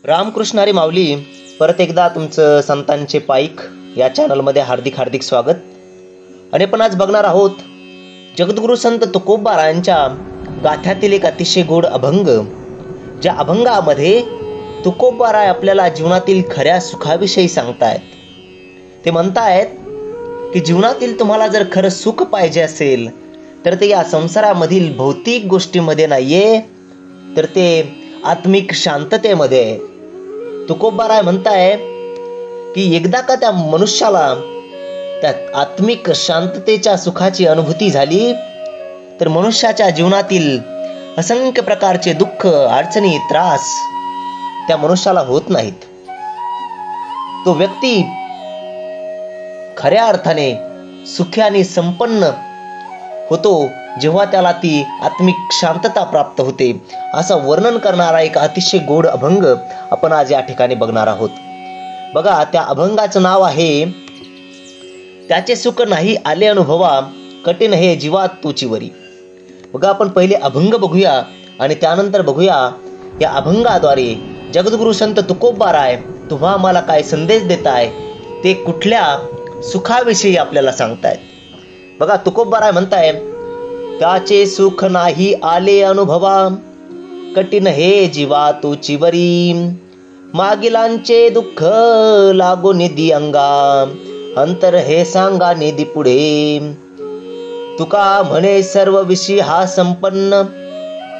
रामकृष्ण हरी माऊली. परत एकदा तुमचं संतांचे पाईक या चॅनलमध्ये हार्दिक हार्दिक स्वागत. आणि आपण आज बघणार आहोत जगद्गुरु संत तुकोबारायांच्या गाथ्यातील एक अतिशय गोड अभंग. ज्या अभंगामध्ये तुकोबाराय आपल्याला जीवनातील खऱ्या सुखाविषयी सांगतायत. ते म्हणतायत की जीवनातील तुम्हाला जर खरं सुख पाहिजे असेल तर ते या संसारामधील भौतिक गोष्टीमध्ये नाहीये, तर ते आत्मिक शांततेमध्ये आहे. तुकोबाराय म्हणताय की एकदा का त्या मनुष्याला त्या आत्मिक शांततेच्या सुखाची अनुभूती झाली तर मनुष्याच्या जीवनातील असंख्य प्रकारचे दुःख, अडचणी, त्रास त्या मनुष्याला होत नाहीत. तो व्यक्ती खऱ्या अर्थाने सुखी आणि संपन्न होतो जेव्हा त्याला ती आत्मिक शांतता प्राप्त होते, असं वर्णन करणारा एक अतिशय गोड अभंग आपण आज या ठिकाणी बघणार आहोत. बघा, त्या अभंगाचं नाव आहे त्याचे सुख नाही आले अनुभवा, कठीण हे जीवा तुची वरी. बघा, आपण पहिले अभंग बघूया आणि त्यानंतर बघूया या अभंगाद्वारे जगद्गुरु संत तुकोबाराय तुम्हा मला काय संदेश देताय, ते कुठल्या सुखाविषयी आपल्याला सांगतायत. बघा, तुकोबाराय म्हणताय त्याचे सुख नाही आले अनुभवा, कठीण हे जीवा तुची वरी. मागिलांचे दुःख लागो निधी अंगा, अंतर हे सांगा निधी पुढे. तुका म्हणे सर्व विषयी हा संपन्न,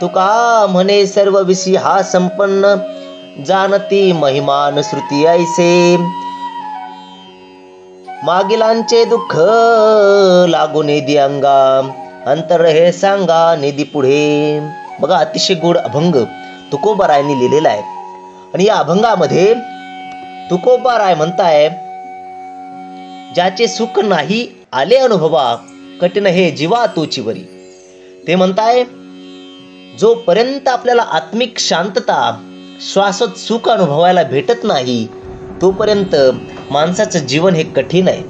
तुका म्हणे सर्व विषयी हा संपन्न, जानती महिमान श्रुती ऐसे. मागिलांचे दुःख लागो निधी अंगा, अंतर हे सांगा निधी पुढे. बघा, अतिशय गोड अभंग तुकोबारायांनी लिहिलेला आहे. आणि या अभंगामध्ये तुकोबाराय म्हणताय ज्याचे सुख नाही आले अनुभवा, कठीण हे जीवा तुची वरी. ते म्हणताय जोपर्यंत आपल्याला आत्मिक शांतता, श्वासोत सुख अनुभवायला भेटत नाही तोपर्यंत माणसाचं जीवन हे कठीण आहे.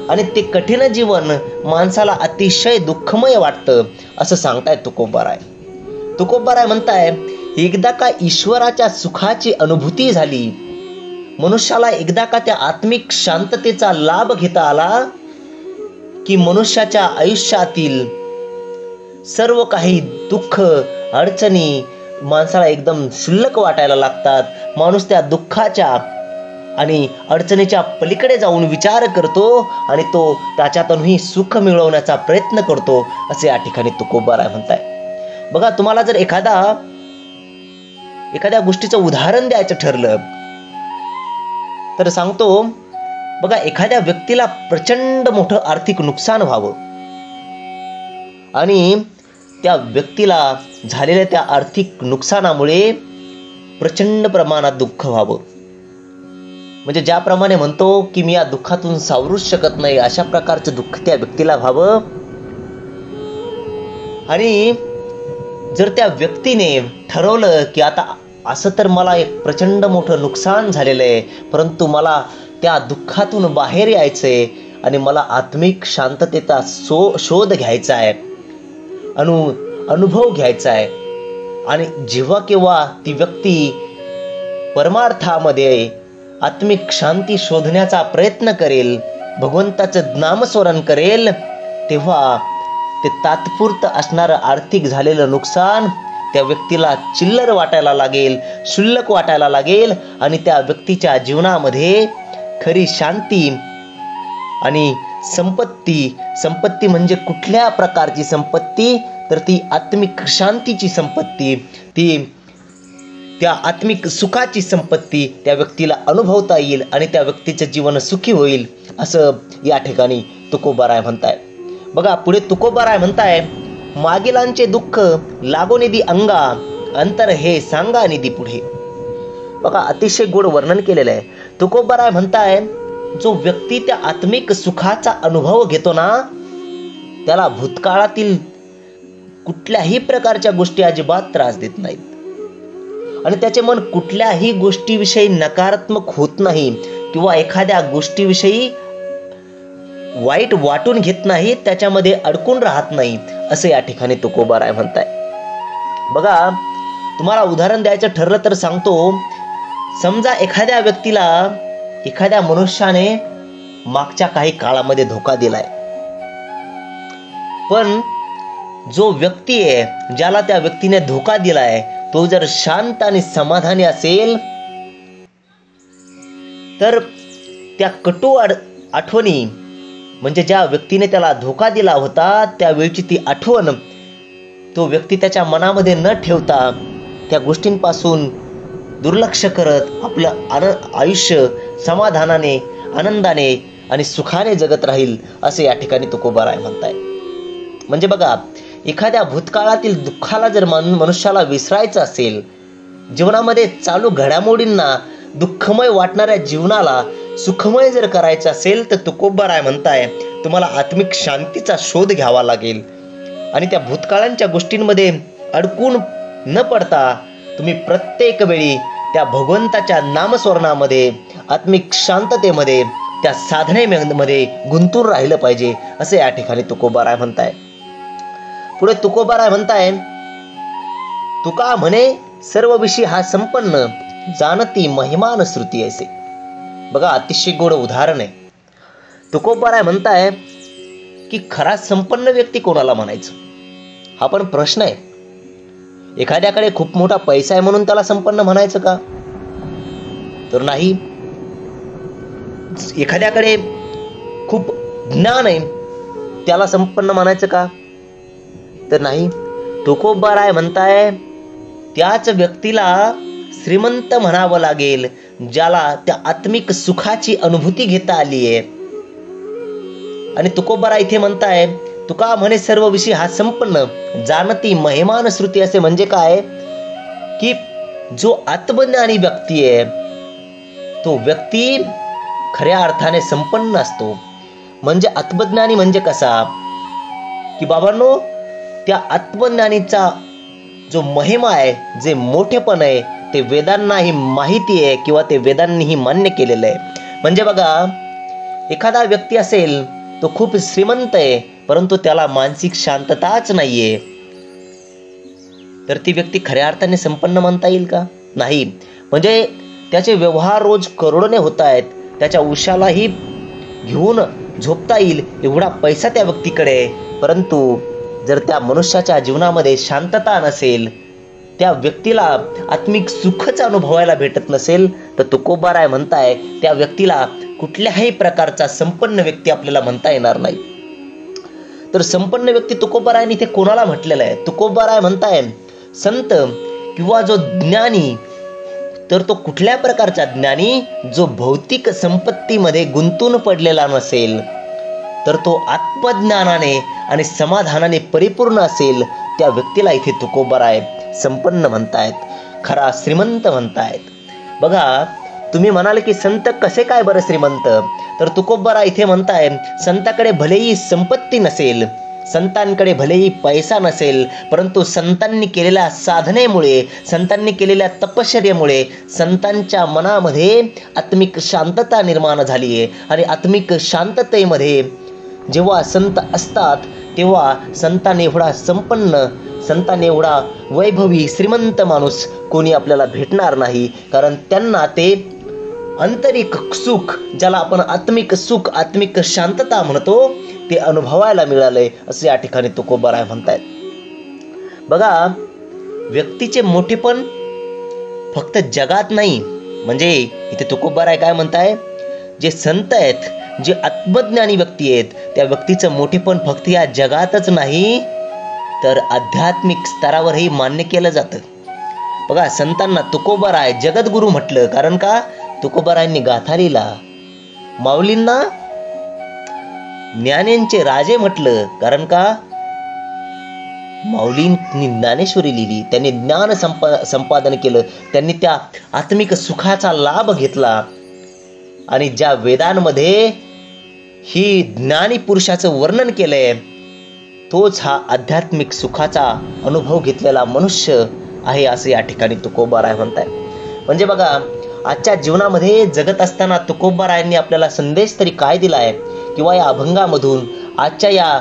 आणि ते कठीण जीवन माणसाला अतिशय दुःखमय वाटतं, असं सांगतायत तुकोबाराय. तुकोबाराय म्हणताय एकदा का ईश्वराच्या सुखाची अनुभूती झाली, मनुष्याला एकदा का त्या आत्मिक शांततेचा लाभ घेता आला की मनुष्याच्या आयुष्यातील सर्व काही दुःख, अडचणी माणसाला एकदम क्षुल्लक वाटायला लागतात. माणूस त्या दुःखाच्या आणि अडचणीच्या पलीकडे जाऊन विचार करतो आणि तो त्याच्यातूनही सुख मिळवण्याचा प्रयत्न करतो, असे या ठिकाणी तुकोबाराय म्हणताय. बघा, तुम्हाला जर एखाद्या गोष्टीचं उदाहरण द्यायचं ठरलं तर सांगतो. बघा, एखाद्या व्यक्तीला प्रचंड मोठं आर्थिक नुकसान व्हावं आणि त्या व्यक्तीला झालेल्या त्या आर्थिक नुकसानामुळे प्रचंड प्रमाणात दुःख व्हावं. म्हणजे ज्याप्रमाणे म्हणतो की मी या दुःखातून सावरूच शकत नाही, अशा प्रकारचं दुःख त्या व्यक्तीला व्हावं. आणि जर त्या व्यक्तीने ठरवलं की आता असं तर मला एक प्रचंड मोठं नुकसान झालेलं आहे, परंतु मला त्या दुःखातून बाहेर यायचंय आणि मला आत्मिक शांततेचा शोध घ्यायचा आहे, अनुभव घ्यायचा आहे. आणि जेव्हा केव्हा ती व्यक्ती परमार्थामध्ये आत्मिक शांती शोधण्याचा प्रयत्न करेल, भगवंताचं नामस्मरण करेल, तेव्हा ते तात्पुरतं असणारं आर्थिक झालेलं नुकसान त्या व्यक्तीला चिल्लर वाटायला लागेल, क्षुल्लक वाटायला लागेल. आणि त्या व्यक्तीच्या जीवनामध्ये खरी शांती आणि संपत्ती म्हणजे कुठल्या प्रकारची संपत्ती, तर ती आत्मिक शांतीची संपत्ती, ती त्या आत्मिक सुखाची संपत्ती त्या व्यक्तीला अनुभवता येईल आणि त्या व्यक्तीचं जीवन सुखी होईल, असं या ठिकाणी तुकोबाराय म्हणताय. बघा, पुढे तुकोबाराय म्हणताय मागिलांचे दुःख लागो निधी अंगा, अंतर हे सांगा निधी पुढे. बघा, अतिशय गोड वर्णन केलेलं आहे. तुकोबाराय म्हणताय जो व्यक्ती त्या आत्मिक सुखाचा अनुभव घेतो ना, त्याला भूतकाळातील कुठल्याही प्रकारच्या गोष्टी अजिबात त्रास देत नाहीत आणि त्याचे मन कुठल्याही गोष्टीविषयी नकारात्मक होत नाही किंवा एखाद्या गोष्टीविषयी वाईट वाटून घेत नाही, त्याच्यामध्ये अडकून राहत नाही, असं या ठिकाणी तुकोबाराय म्हणताय. बघा, तुम्हाला उदाहरण द्यायचं ठरलं तर सांगतो. समजा एखाद्या व्यक्तीला एखाद्या मनुष्याने मागच्या काही काळामध्ये धोका दिलाय, पण जो व्यक्ती आहे ज्याला त्या व्यक्तीने धोका दिलाय तो जर शांत आणि समाधानी असेल तर त्या कटू आठवणी म्हणजे ज्या व्यक्तीने त्याला धोका दिला होता त्यावेळची ती आठवण तो व्यक्ती त्याच्या मनामध्ये न ठेवता त्या गोष्टींपासून दुर्लक्ष करत आपलं आयुष्य समाधानाने, आनंदाने आणि सुखाने जगत राहील असे या ठिकाणी तुकोबाराय म्हणताय. म्हणजे बघा, एखाद्या भूतकाळातील दुःखाला जर मनुष्याला विसरायचं असेल, जीवनामध्ये चालू घडामोडींना, दुःखमय वाटणाऱ्या जीवनाला सुखमय जर करायचं असेल तर तुकोबाराय म्हणताय तुम्हाला आत्मिक शांतीचा शोध घ्यावा लागेल. आणि त्या भूतकाळांच्या गोष्टींमध्ये अडकून न पडता तुम्ही प्रत्येक वेळी त्या भगवंताच्या नामस्मरणामध्ये, आत्मिक शांततेमध्ये, त्या साधनेमध्ये गुंतून राहिलं पाहिजे असे या ठिकाणी तुकोबाराय म्हणताय. पुढे तुकोबाराय म्हणताय, तुका म्हणे सर्व विषय हा संपन्न, जाणती महिमान श्रुती ऐसे. बघा, अतिशय गोड उदाहरण आहे. तुकोबाराय म्हणताय की खरा संपन्न व्यक्ती कोणाला म्हणायचं, हा पण प्रश्न आहे. एखाद्याकडे खूप मोठा पैसा आहे म्हणून त्याला संपन्न म्हणायचं का? तर नाही. एखाद्याकडे खूप ज्ञान आहे त्याला संपन्न म्हणायचं का? तर नाही. तुकोबाराय म्हणताय त्याच व्यक्तीला श्रीमंत म्हणावं लागेल ज्याला त्या आत्मिक सुखाची अनुभूती घेता आली आहे. आणि तुकोबाराय इथे म्हणताय, तुका म्हणे सर्व विषय हा संपन्न, जाणती महिमान श्रुती. असे म्हणजे काय की जो आत्मज्ञानी व्यक्ती आहे तो व्यक्ती खऱ्या अर्थाने संपन्न असतो. म्हणजे आत्मज्ञानी म्हणजे कसा की बाबांनो, त्या आत्मज्ञानीचा जो महिमा आहे, जे मोठेपण आहे ते वेदांनाही माहिती आहे किंवा ते वेदांनीही मान्य केलेलं आहे. म्हणजे बघा, एखादा व्यक्ती असेल तो खूप श्रीमंत आहे परंतु त्याला मानसिक शांतताच नाहीये, तर ती व्यक्ती खऱ्या अर्थाने संपन्न म्हणता येईल का? नाही. म्हणजे त्याचे व्यवहार रोज करोडोने होत आहेत, त्याच्या उशालाही घेऊन झोपता येईल एवढा पैसा त्या व्यक्तीकडे, परंतु जर त्या मनुष्याच्या जीवनामध्ये शांतता नसेल, त्या व्यक्तीला आत्मिक सुखच अनुभवायला भेटत नसेल, तर तुकोबाराय म्हणताय त्या व्यक्तीला कुठल्याही प्रकारचा संपन्न व्यक्ती आपल्याला म्हणता येणार नाही. तर संपन्न व्यक्ती तुकोबारायने इथे कोणाला म्हटलेलं आहे? तुकोबाराय म्हणताय संत किंवा जो ज्ञानी, तर तो कुठल्या प्रकारचा ज्ञानी? जो भौतिक संपत्तीमध्ये गुंतून पडलेला नसेल, तर तो आत्मज्ञानाने आणि समाधानाने परिपूर्ण असेल, त्या व्यक्तीला इथे तुकोबाराय संपन्न म्हणतायत, खरा श्रीमंत म्हणतायत. बघा, तुम्ही म्हणाल की संत कसे काय बरं श्रीमंत? तर तुकोबाराय इथे म्हणताय संताकडे भलेही संपत्ती नसेल, संतांकडे भलेही पैसा नसेल, परंतु संतांनी केलेल्या साधनेमुळे, संतांनी केलेल्या तपश्चर्येमुळे संतांच्या मनामध्ये आत्मिक शांतता निर्माण झाली आहे. आणि आत्मिक शांततेमध्ये जेव्हा संत असतात तेव्हा संतांनी एवढा संपन्न, संतांनी एवढा वैभवी श्रीमंत माणूस कोणी आपल्याला भेटणार नाही. कारण त्यांना ते आंतरिक सुख, ज्याला आपण आत्मिक सुख, आत्मिक शांतता म्हणतो, ते अनुभवायला मिळालंय असे या ठिकाणी तुकोबाराय म्हणतायत. बघा, व्यक्तीचे मोठेपण फक्त जगात नाही. म्हणजे इथे तुकोबाराय काय म्हणताय, जे संत आहेत, जे आत्मज्ञानी व्यक्ती आहेत, त्या व्यक्तीचं मोठेपण फक्त या जगातच नाही तर आध्यात्मिक स्तरावरही मान्य केलं जातं. बघा, संतांना तुकोबाराय जगद्गुरु म्हटलं, कारण का? तुकोबारायांनी गाथा लिहिला. माऊलींना ज्ञानेंचे राजे म्हटलं, कारण का? माऊलींनी ज्ञानेश्वरी लिहिली, त्यांनी ज्ञान संपादन केलं, त्यांनी त्या आत्मिक सुखाचा लाभ घेतला. आणि ज्या वेदांमध्ये ही ज्ञानी पुरुषाचं वर्णन केलंय, तोच हा आध्यात्मिक सुखाचा अनुभव घेतलेला मनुष्य आहे असे या ठिकाणी तुकोबाराय म्हणताय. म्हणजे बघा, आजच्या जीवनामध्ये जगत असताना तुकोबारायांनी आपल्याला संदेश तरी काय दिलाय, किंवा या अभंगामधून, आजच्या या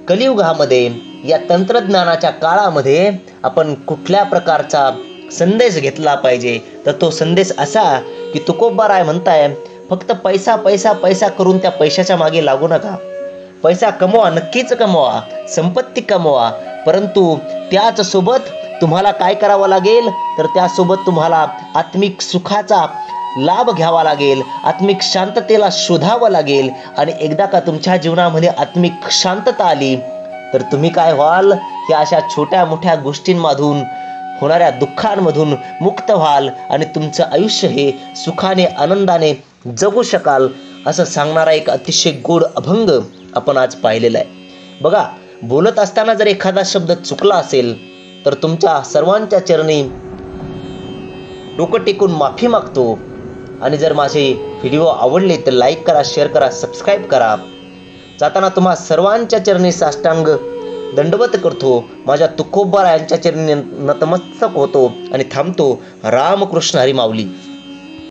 कलियुगामध्ये या तंत्रज्ञानाच्या काळामध्ये आपण कुठल्या प्रकारचा संदेश घेतला पाहिजे, तर तो संदेश असा की तुकोबाराय म्हणताय फक्त पैसा पैसा पैसा करून त्या पैशाच्या मागे लागू नका. पैसा कमवा, नक्कीच कमवा, संपत्ती कमवा, परंतु त्याच सोबत तुम्हाला काय करावं लागेल, तर त्यासोबत तुम्हाला आत्मिक सुखाचा लाभ घ्यावा लागेल, आत्मिक शांततेला शोधावं लागेल. आणि एकदा का तुमच्या जीवनामध्ये आत्मिक शांतता आली तर तुम्ही काय व्हाल, की अशा छोट्या मोठ्या गोष्टींमधून होणाऱ्या दुःखांमधून मुक्त व्हाल आणि तुमचं आयुष्य हे सुखाने आनंदाने जगू शकाल, असं सांगणारा एक अतिशय गोड अभंग आपण आज पाहिलेला आहे. बघा, बोलत असताना जर एखादा शब्द चुकला असेल तर तुमच्या सर्वांच्या चरणी डोकं टेकून माफी मागतो. आणि जर माझे व्हिडिओ आवडले तर लाईक करा, शेअर करा, सबस्क्राईब करा. जाताना तुम्हा सर्वांच्या चरणी साष्टांग दंडवत करतो, माझ्या तुकोबारायांच्या चरणी नतमस्तक होतो आणि थांबतो. रामकृष्ण हरी माऊली.